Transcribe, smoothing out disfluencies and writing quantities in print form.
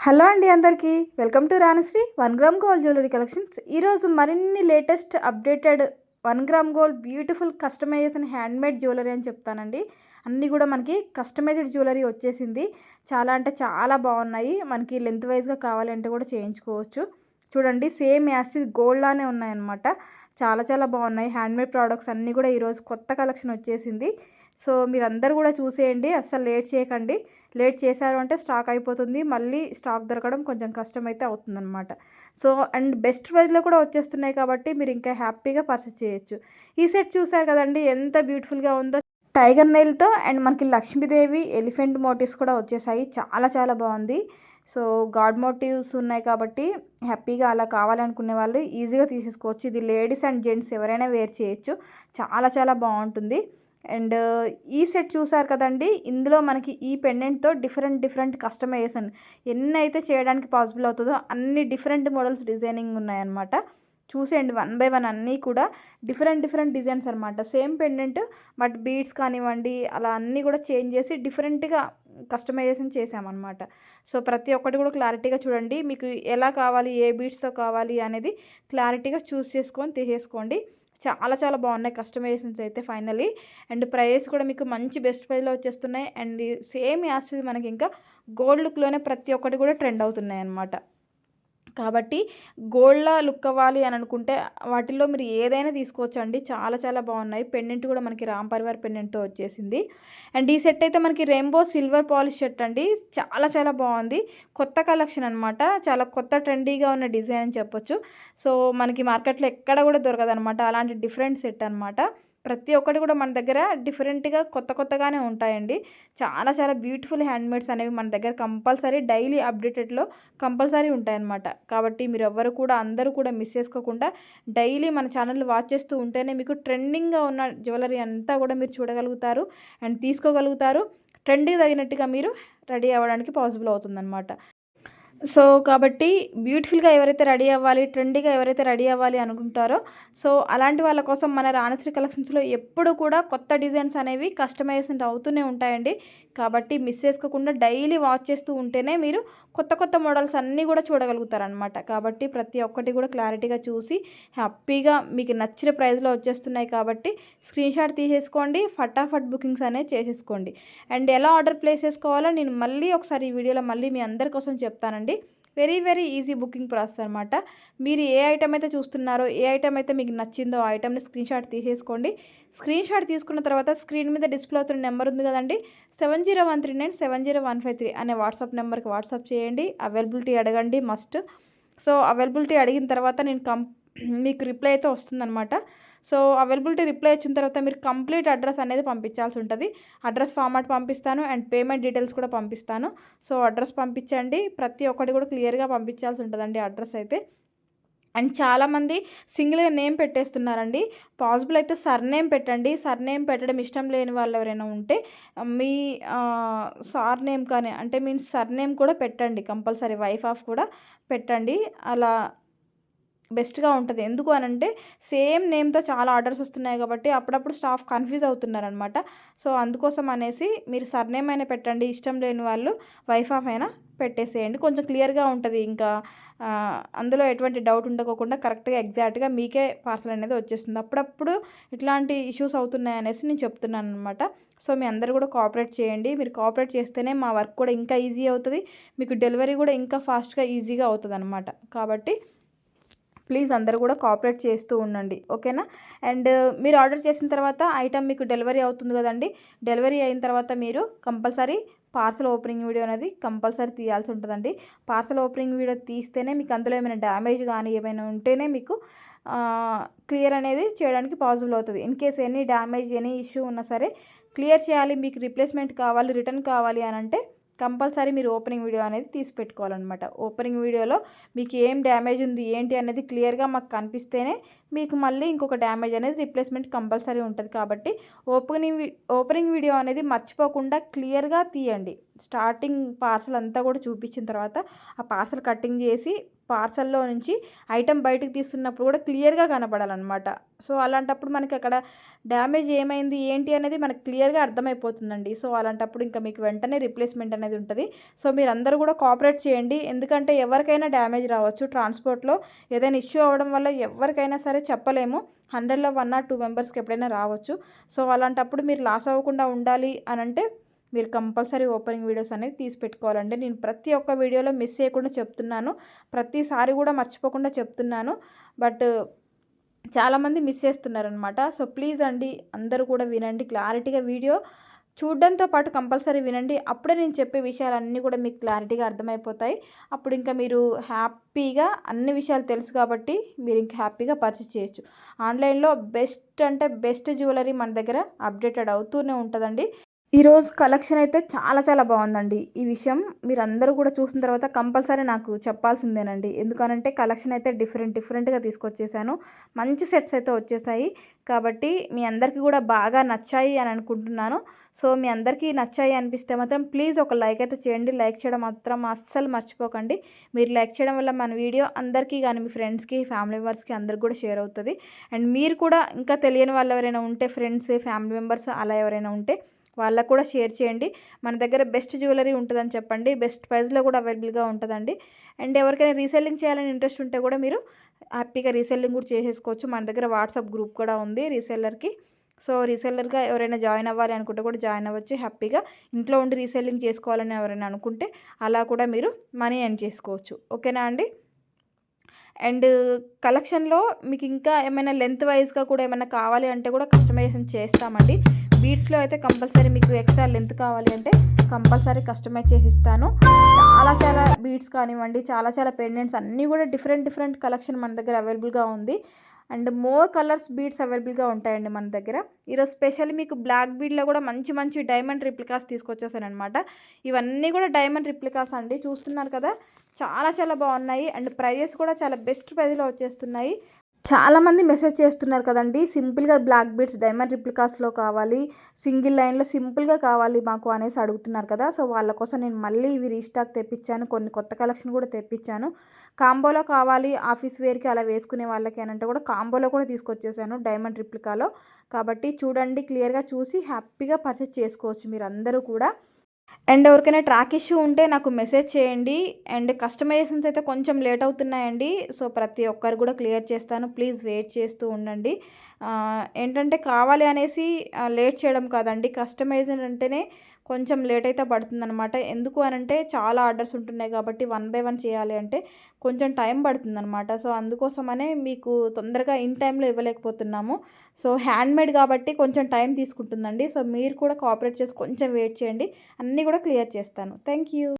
Hello అండి అందరికీ welcome to Ranasri 1 gram gold jewellery collections. ఈరోజు మరిన్ని latest updated 1 gram gold beautiful customisation handmade jewellery అని చెప్తానండి. అన్నీ కూడా మనకి కస్టమైజ్డ్ జ్యువెలరీ వచ్చేసింది. చాలా అంటే చాలా బాగున్నాయి. మనకి లెంత్ వైజ్గా కావాలంటే కూడా చేయించుకోవచ్చు. చూడండి, సేమ్ యాస్టిజ్ గోల్డ్ లానే ఉన్నాయన్నమాట. చాలా చాలా బాగున్నాయి. హ్యాండ్మేడ్ ప్రోడక్ట్స్ అన్నీ కూడా ఈరోజు కొత్త కలెక్షన్ వచ్చేసింది. సో మీరందరూ కూడా చూసేయండి, అస్సలు లేట్ చేయకండి. లేట్ చేశారు అంటే స్టాక్ అయిపోతుంది, మళ్ళీ స్టాక్ దొరకడం కొంచెం కష్టమైతే అవుతుందన్నమాట. సో అండ్ బెస్ట్ ప్రైస్లో కూడా వచ్చేస్తున్నాయి కాబట్టి మీరు ఇంకా హ్యాపీగా పర్చేస్ చేయొచ్చు. ఈ సెట్ చూసారు కదండి, ఎంత బ్యూటిఫుల్గా ఉందో. టైగర్ నెయిల్తో అండ్ మనకి లక్ష్మీదేవి ఎలిఫెంట్ మోటివ్స్ కూడా వచ్చేసాయి. చాలా చాలా బాగుంది. సో గాడ్ మోటివ్స్ ఉన్నాయి కాబట్టి హ్యాపీగా అలా కావాలనుకునే వాళ్ళు ఈజీగా తీసేసుకోవచ్చు. ఇది లేడీస్ అండ్ జెంట్స్ ఎవరైనా వేర్ చేయొచ్చు. చాలా చాలా బాగుంటుంది. అండ్ ఈ సెట్ చూసారు కదండి, ఇందులో మనకి ఈ పెండెంట్తో డిఫరెంట్ కస్టమైజేషన్ ఎన్నైతే చేయడానికి పాసిబుల్ అవుతుందో అన్ని డిఫరెంట్ మోడల్స్ డిజైనింగ్ ఉన్నాయన్నమాట. చూసేయండి, 1 బై 1 అన్నీ కూడా డిఫరెంట్ డిజైన్స్ అనమాట. సేమ్ పెండెంట్ బట్ బీడ్స్ కానివ్వండి, అలా అన్నీ కూడా చేంజ్ చేసి డిఫరెంట్గా కస్టమైజేషన్ చేసామన్నమాట. సో ప్రతి ఒక్కటి కూడా క్లారిటీగా చూడండి. మీకు ఎలా కావాలి, ఏ బీడ్స్తో కావాలి అనేది క్లారిటీగా చూస్ చేసుకొని తీసేసుకోండి. చాలా చాలా బాగున్నాయి కస్టమైజేషన్స్ అయితే ఫైనలీ. అండ్ ప్రైస్ కూడా మీకు మంచి బెస్ట్ ప్రైస్లో వచ్చేస్తున్నాయి. అండ్ సేమ్ యాస్టిజ్ మనకి ఇంకా గోల్డ్ లుక్లోనే ప్రతి ఒక్కటి కూడా ట్రెండ్ అవుతున్నాయి అన్నమాట. కాబట్టి గోల్డ్లా లుక్ అవ్వాలి అని అనుకుంటే వాటిల్లో మీరు ఏదైనా తీసుకోవచ్చు అండి. చాలా చాలా బాగున్నాయి. పెండెంట్ కూడా మనకి రామ్ పరివార్ పెండెంట్తో వచ్చేసింది. అండ్ ఈ సెట్ అయితే మనకి రెయిన్బో సిల్వర్ పాలిష్ సెట్ అండి. చాలా చాలా బాగుంది. కొత్త కలెక్షన్ అనమాట. చాలా కొత్త ట్రెండీగా ఉన్న డిజైన్ అని చెప్పొచ్చు. సో మనకి మార్కెట్లో ఎక్కడ కూడా దొరకదనమాట అలాంటి డిఫరెంట్ సెట్ అనమాట. ప్రతి ఒక్కటి కూడా మన దగ్గర డిఫరెంట్గా కొత్తగానే ఉంటాయండి. చాలా చాలా బ్యూటిఫుల్ హ్యాండ్మేడ్స్ అనేవి మన దగ్గర కంపల్సరీ డైలీ అప్డేటెడ్లో కంపల్సరీ ఉంటాయన్నమాట. కాబట్టి మీరు ఎవ్వరు కూడా అందరూ కూడా మిస్ చేసుకోకుండా డైలీ మన ఛానల్ వాచ్ చేస్తూ ఉంటేనే మీకు ట్రెండింగ్గా ఉన్న జ్యువెలరీ అంతా కూడా మీరు చూడగలుగుతారు అండ్ తీసుకోగలుగుతారు. ట్రెండ్కి తగినట్టుగా మీరు రెడీ అవ్వడానికి పాసిబుల్ అవుతుందన్నమాట. సో కాబట్టి బ్యూటిఫుల్గా ఎవరైతే రెడీ అవ్వాలి, ట్రెండీగా ఎవరైతే రెడీ అవ్వాలి అనుకుంటారో, సో అలాంటి వాళ్ళ కోసం మన రాణశ్రీ కలెక్షన్స్లో ఎప్పుడు కూడా కొత్త డిజైన్స్ అనేవి కస్టమైజేషన్ అవుతూనే ఉంటాయండి. కాబట్టి మిస్ చేసుకోకుండా డైలీ వాచ్ చేస్తూ ఉంటేనే మీరు కొత్త మోడల్స్ అన్నీ కూడా చూడగలుగుతారనమాట. కాబట్టి ప్రతి ఒక్కటి కూడా క్లారిటీగా చూసి హ్యాపీగా మీకు నచ్చిన ప్రైస్లో వచ్చేస్తున్నాయి కాబట్టి స్క్రీన్ షాట్ తీసేసుకోండి, ఫటాఫట్ బుకింగ్స్ అనేవి చేసేసుకోండి. అండ్ ఎలా ఆర్డర్ ప్లేస్ చేసుకోవాలో నేను మళ్ళీ ఒకసారి ఈ వీడియోలో మళ్ళీ మీ అందరి కోసం చెప్తానండి. వెరీ ఈజీ బుకింగ్ ప్రాసెస్ అనమాట. మీరు ఏ ఐటమ్ అయితే చూస్తున్నారో, ఏ ఐటమ్ అయితే మీకు నచ్చిందో ఆ ఐటమ్ని స్క్రీన్ షాట్ తీసేసుకోండి. స్క్రీన్ షాట్ తీసుకున్న తర్వాత స్క్రీన్ మీద డిస్ప్లే అవుతున్న నెంబర్ ఉంది కదండి, 7013970153 అనే వాట్సాప్ నెంబర్కి వాట్సాప్ చేయండి. అవైలబిలిటీ అడగండి మస్ట్. సో అవైలబిలిటీ అడిగిన తర్వాత నేను మీకు రిప్లై అయితే వస్తుందన్నమాట. సో అవైలబిలిటీ రిప్లై వచ్చిన తర్వాత మీరు కంప్లీట్ అడ్రస్ అనేది పంపించాల్సి ఉంటుంది. అడ్రస్ ఫార్మాట్ పంపిస్తాను అండ్ పేమెంట్ డీటెయిల్స్ కూడా పంపిస్తాను. సో అడ్రస్ పంపించండి. ప్రతి ఒక్కటి కూడా క్లియర్గా పంపించాల్సి ఉంటుందండి అడ్రస్ అయితే. అండ్ చాలామంది సింగిల్గా నేమ్ పెట్టేస్తున్నారండి. పాసిబుల్ అయితే సర్నేమ్ పెట్టండి. సర్నేమ్ పెట్టడం ఇష్టం లేని వాళ్ళు ఎవరైనా ఉంటే మీ సార్ నేమ్ కానీ అంటే మీన్స్ సర్నేమ్ కూడా పెట్టండి కంపల్సరీ. వైఫ్ ఆఫ్ కూడా పెట్టండి. అలా బెస్ట్గా ఉంటుంది. ఎందుకు అనంటే సేమ్ నేమ్తో చాలా ఆర్డర్స్ వస్తున్నాయి కాబట్టి అప్పుడప్పుడు స్టాఫ్ కన్ఫ్యూజ్ అవుతున్నారనమాట. సో అందుకోసం అనేసి మీరు సర్నేమ్ అయినా పెట్టండి. ఇష్టం లేని వాళ్ళు వైఫ్ ఆఫ్ అయినా పెట్టేసేయండి. కొంచెం క్లియర్గా ఉంటుంది. ఇంకా అందులో ఎటువంటి డౌట్ ఉండకోకుండా కరెక్ట్గా ఎగ్జాక్ట్గా మీకే పార్సల్ అనేది వచ్చేస్తుంది. అప్పుడప్పుడు ఇట్లాంటి ఇష్యూస్ అవుతున్నాయి అనేసి నేను చెప్తున్నాను అనమాట. సో మీ అందరూ కూడా కోఆపరేట్ చేయండి. మీరు కోఆపరేట్ చేస్తేనే మా వర్క్ కూడా ఇంకా ఈజీ అవుతుంది. మీకు డెలివరీ కూడా ఇంకా ఫాస్ట్గా ఈజీగా అవుతుంది అనమాట. కాబట్టి ప్లీజ్ అందరూ కూడా కోఆపరేట్ చేస్తూ ఉండండి, ఓకేనా. అండ్ మీరు ఆర్డర్ చేసిన తర్వాత ఐటమ్ మీకు డెలివరీ అవుతుంది కదండి. డెలివరీ అయిన తర్వాత మీరు కంపల్సరీ పార్సల్ ఓపెనింగ్ వీడియో అనేది కంపల్సరీ తీయాల్సి ఉంటుందండి. పార్సల్ ఓపెనింగ్ వీడియో తీస్తేనే మీకు అందులో ఏమైనా డ్యామేజ్ కానీ ఏమైనా ఉంటేనే మీకు క్లియర్ అనేది చేయడానికి పాసిబుల్ అవుతుంది. In case any damage any issue ఉన్నా సరే క్లియర్ చేయాలి, మీకు రీప్లేస్మెంట్ కావాలి, రిటర్న్ కావాలి అని అంటే కంపల్సరీ మీరు ఓపెనింగ్ వీడియో అనేది తీసి పెట్టుకోవాలన్నమాట. ఓపెనింగ్ వీడియోలో మీకు ఏం డ్యామేజ్ ఉంది ఏంటి అనేది క్లియర్గా మాకు కనిపిస్తేనే మీకు మళ్ళీ ఇంకొక డ్యామేజ్ అనేది రీప్లేస్మెంట్ కంపల్సరీ ఉంటుంది. కాబట్టి ఓపెనింగ్ వీడియో అనేది మర్చిపోకుండా క్లియర్గా తీయండి. స్టార్టింగ్ పార్సల్ అంతా కూడా చూపించిన తర్వాత ఆ పార్సల్ కటింగ్ చేసి పార్సల్లో నుంచి ఐటెం బయటకు తీస్తున్నప్పుడు కూడా క్లియర్గా కనపడాలన్నమాట. సో అలాంటప్పుడు మనకి అక్కడ డ్యామేజ్ ఏమైంది ఏంటి అనేది మనకు క్లియర్గా అర్థమైపోతుందండి. సో అలాంటప్పుడు ఇంకా మీకు వెంటనే రిప్లేస్మెంట్ అనేది ఉంటుంది. సో మీరందరూ కూడా కోఆపరేట్ చేయండి. ఎందుకంటే ఎవరికైనా డ్యామేజ్ రావచ్చు. ట్రాన్స్పోర్ట్లో ఏదైనా ఇష్యూ అవ్వడం వల్ల ఎవరికైనా సరే చెప్పలేము. 100లో 1 or 2 మెంబర్స్కి ఎప్పుడైనా రావచ్చు. సో అలాంటప్పుడు మీరు లాస్ అవ్వకుండా ఉండాలి అని అంటే మీరు కంపల్సరీ ఓపెనింగ్ వీడియోస్ అనేవి తీసి పెట్టుకోవాలండి. నేను ప్రతి ఒక్క వీడియోలో మిస్ చేయకుండా చెప్తున్నాను. ప్రతిసారి కూడా మర్చిపోకుండా చెప్తున్నాను. బట్ చాలామంది మిస్ చేస్తున్నారనమాట. సో ప్లీజ్ అండి అందరూ కూడా వినండి. క్లారిటీగా వీడియో చూడడంతో పాటు కంపల్సరీ వినండి. అప్పుడే నేను చెప్పే విషయాలన్నీ కూడా మీకు క్లారిటీగా అర్థమైపోతాయి. అప్పుడు ఇంకా మీరు హ్యాపీగా అన్ని విషయాలు తెలుసు కాబట్టి మీరు ఇంకా హ్యాపీగా పర్చేస్ చేయొచ్చు. ఆన్లైన్లో బెస్ట్ అంటే బెస్ట్ జ్యువెలరీ మన దగ్గర అప్డేటెడ్ అవుతూనే ఉంటుందండి. ఈరోజు కలెక్షన్ అయితే చాలా చాలా బాగుందండి. ఈ విషయం మీరందరూ కూడా చూసిన తర్వాత కంపల్సరీ నాకు చెప్పాల్సిందేనండి. ఎందుకనంటే కలెక్షన్ అయితే డిఫరెంట్గా తీసుకొచ్చేసాను. మంచి సెట్స్ అయితే వచ్చేసాయి. కాబట్టి మీ అందరికీ కూడా బాగా నచ్చాయి అని అనుకుంటున్నాను. సో మీ అందరికీ నచ్చాయి అనిపిస్తే మాత్రం ప్లీజ్ ఒక లైక్ అయితే చేయండి. లైక్ చేయడం మాత్రం అస్సలు మర్చిపోకండి. మీరు లైక్ చేయడం వల్ల మన వీడియో అందరికీ కానీ మీ ఫ్రెండ్స్కి, ఫ్యామిలీ మెంబర్స్కి అందరికి కూడా షేర్ అవుతుంది. అండ్ మీరు కూడా ఇంకా తెలియని వాళ్ళు ఎవరైనా ఉంటే ఫ్రెండ్స్, ఫ్యామిలీ మెంబర్స్ అలా ఎవరైనా ఉంటే వాళ్ళకు కూడా షేర్ చేయండి. మన దగ్గర బెస్ట్ జ్యువెలరీ ఉంటుందని చెప్పండి. బెస్ట్ ప్రైస్లో కూడా అవైలబుల్గా ఉంటుందండి. అండ్ ఎవరికైనా రీసెల్లింగ్ చేయాలని ఇంట్రెస్ట్ ఉంటే కూడా మీరు హ్యాపీగా రీసెల్లింగ్ కూడా చేసేసుకోవచ్చు. మన దగ్గర వాట్సాప్ గ్రూప్ కూడా ఉంది రీసెల్లర్కి. సో రీసెల్లర్గా ఎవరైనా జాయిన్ అవ్వాలి అనుకుంటే కూడా జాయిన్ అవ్వచ్చు. హ్యాపీగా ఇంట్లో ఉండి రీసెల్లింగ్ చేసుకోవాలని ఎవరైనా అనుకుంటే అలా కూడా మీరు మనీ ఎర్న్ చేసుకోవచ్చు. ఓకేనా అండి? అండ్ కలెక్షన్లో మీకు ఇంకా ఏమైనా లెంత్ వైజ్గా కూడా ఏమైనా కావాలి అంటే కూడా కస్టమైజేషన్ చేస్తామండి. బీడ్స్లో అయితే కంపల్సరీ మీకు ఎక్స్ట్రా లెంత్ కావాలి అంటే కంపల్సరీ కస్టమైజ్ చేసి ఇస్తాను. చాలా బీడ్స్ కానివ్వండి, చాలా పెండెంట్స్ అన్నీ కూడా డిఫరెంట్ కలెక్షన్ మన దగ్గర అవైలబుల్గా ఉంది. అండ్ మోర్ కలర్స్ బీడ్స్ అవైలబుల్గా ఉంటాయండి మన దగ్గర. ఈరోజు స్పెషల్ మీకు బ్లాక్ బీడ్లో కూడా మంచి డైమండ్ రిప్లికాస్ తీసుకొచ్చేసాను అనమాట. ఇవన్నీ కూడా డైమండ్ రిప్లికాస్ అండి. చూస్తున్నారు కదా, చాలా బాగున్నాయి. అండ్ ప్రైజెస్ కూడా చాలా బెస్ట్ ప్రైజ్లో వచ్చేస్తున్నాయి. చాలామంది మెసేజ్ చేస్తున్నారు కదండి, సింపుల్గా బ్లాక్ బీడ్స్ డైమండ్ రిప్లికాస్లో కావాలి, సింగిల్ లైన్లో సింపుల్గా కావాలి మాకు అనేసి అడుగుతున్నారు కదా. సో వాళ్ళ కోసం నేను మళ్ళీ ఇవి రీస్టాక్ తెప్పించాను. కొన్ని కొత్త కలెక్షన్ కూడా తెప్పించాను. కాంబోలో కావాలి ఆఫీస్ వేర్కి అలా వేసుకునే వాళ్ళకి అని అంటే కూడా కాంబోలో కూడా తీసుకొచ్చేసాను డైమండ్ రిప్లికాలో. కాబట్టి చూడండి, క్లియర్గా చూసి హ్యాపీగా పర్చేస్ చేసుకోవచ్చు మీరు అందరూ కూడా. అండ్ ఎవరికైనా ట్రాక్ ఇష్యూ ఉంటే నాకు మెసేజ్ చేయండి. అండ్ కస్టమైజేషన్స్ అయితే కొంచెం లేట్ అవుతున్నాయండి. సో ప్రతి ఒక్కరు కూడా క్లియర్ చేస్తాను. ప్లీజ్ వెయిట్ చేస్తూ ఉండండి. ఏంటంటే కావాలి అనేసి లేట్ చేయడం కాదండి, కస్టమైజేషన్ అంటేనే కొంచెం లేట్ అయితే పడుతుందన్నమాట. ఎందుకు అనంటే చాలా ఆర్డర్స్ ఉంటున్నాయి కాబట్టి 1 by 1 చేయాలి అంటే కొంచెం టైం పడుతుందన్నమాట. సో అందుకోసమనే మీకు తొందరగా ఇన్ టైంలో ఇవ్వలేకపోతున్నాము. సో హ్యాండ్మేడ్ కాబట్టి కొంచెం టైం తీసుకుంటుందండి. సో మీరు కూడా కోఆపరేట్ చేసి కొంచెం వెయిట్ చేయండి. అన్నీ కూడా క్లియర్ చేస్తాను. Thank you.